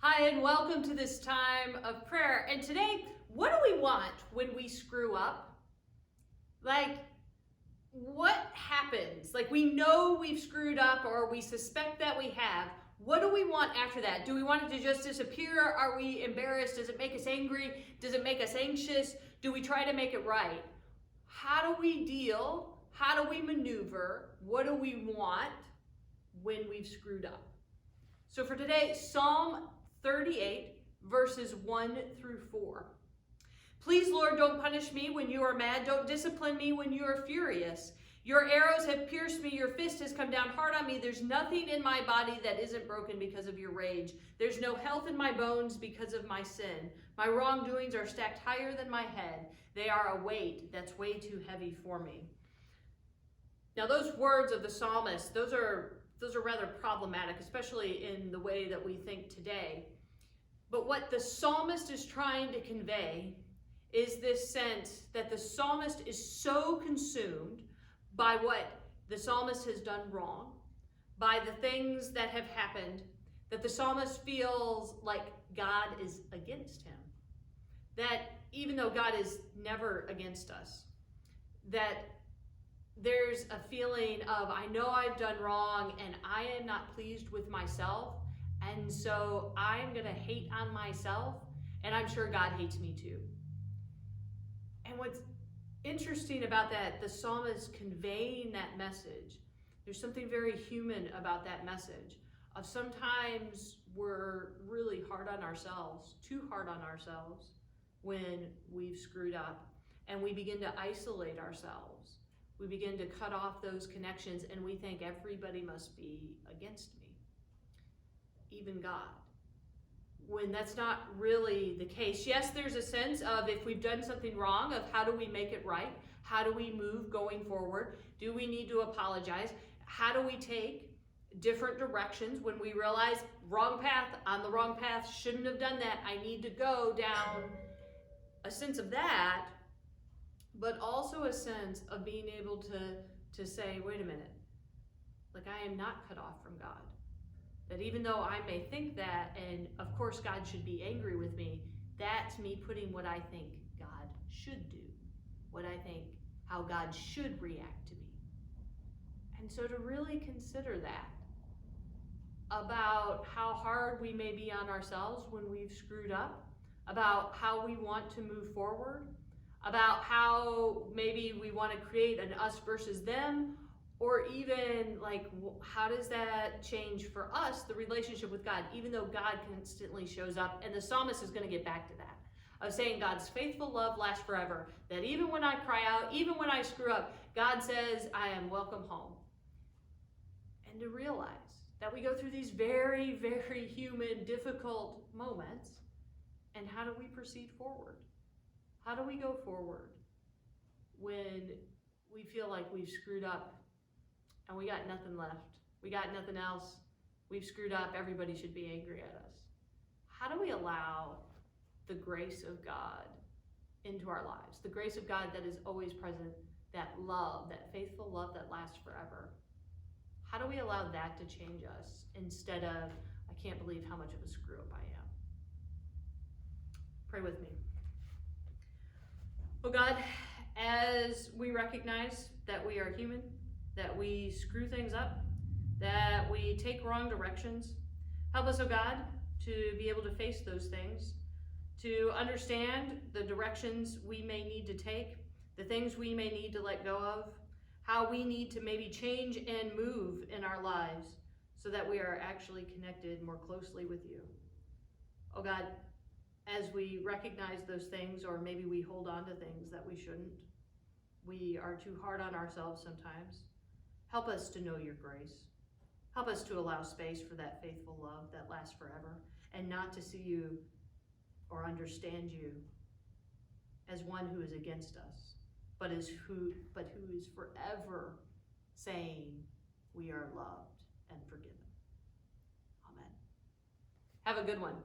Hi, and welcome to this time of prayer. And today, what do we want when we screw up? Like, what happens? Like, we know we've screwed up or we suspect that we have. What do we want after that? Do we want it to just disappear? Are we embarrassed? Does it make us angry? Does it make us anxious? Do we try to make it right? How do we deal? How do we maneuver? What do we want when we've screwed up? So for today, Psalm 38, verses 1 through 4. Please, Lord, don't punish me when you are mad. Don't discipline me when you are furious. Your arrows have pierced me. Your fist has come down hard on me. There's nothing in my body that isn't broken because of your rage. There's no health in my bones because of my sin. My wrongdoings are stacked higher than my head. They are a weight that's way too heavy for me. Now, those words of the psalmist, those are rather problematic, especially in the way that we think today. But what the psalmist is trying to convey is this sense that the psalmist is so consumed by what the psalmist has done wrong, by the things that have happened, that the psalmist feels like God is against him. That even though God is never against us, that there's a feeling of, I know I've done wrong and I am not pleased with myself, and so I'm going to hate on myself, and I'm sure God hates me too. And what's interesting about that, the psalmist conveying that message, there's something very human about that message of sometimes we're really hard on ourselves, too hard on ourselves when we've screwed up, and we begin to isolate ourselves. We begin to cut off those connections, and we think everybody must be against me, even God, when that's not really the case. Yes, there's a sense of, if we've done something wrong, of how do we make it right? How do we move going forward? Do we need to apologize? How do we take different directions when we realize wrong path, on the wrong path, shouldn't have done that, I need to go down? A sense of that, but also a sense of being able to say, wait a minute, like, I am not cut off from God. That even though I may think that, and of course God should be angry with me, that's me putting what I think God should do, what I think how God should react to me. And so to really consider that about how hard we may be on ourselves when we've screwed up, about how we want to move forward, about how maybe we want to create an us versus them, or even like, how does that change for us, the relationship with God, even though God constantly shows up? And the psalmist is going to get back to that, of saying God's faithful love lasts forever, that even when I cry out, even when I screw up, God says, I am welcome home. And to realize that we go through these very, very human, difficult moments, and how do we proceed forward? How do we go forward when we feel like we've screwed up and we got nothing left? We got nothing else. We've screwed up. Everybody should be angry at us. How do we allow the grace of God into our lives? The grace of God that is always present, that love, that faithful love that lasts forever. How do we allow that to change us instead of, I can't believe how much of a screw up I am? Pray with me. Oh God, as we recognize that we are human, that we screw things up, that we take wrong directions, help us, oh God, to be able to face those things, to understand the directions we may need to take, the things we may need to let go of, how we need to maybe change and move in our lives so that we are actually connected more closely with you. Oh God, as we recognize those things, or maybe we hold on to things that we shouldn't, we are too hard on ourselves sometimes. Help us to know your grace. Help us to allow space for that faithful love that lasts forever, and not to see you or understand you as one who is against us, but who is forever saying we are loved and forgiven. Amen. Have a good one.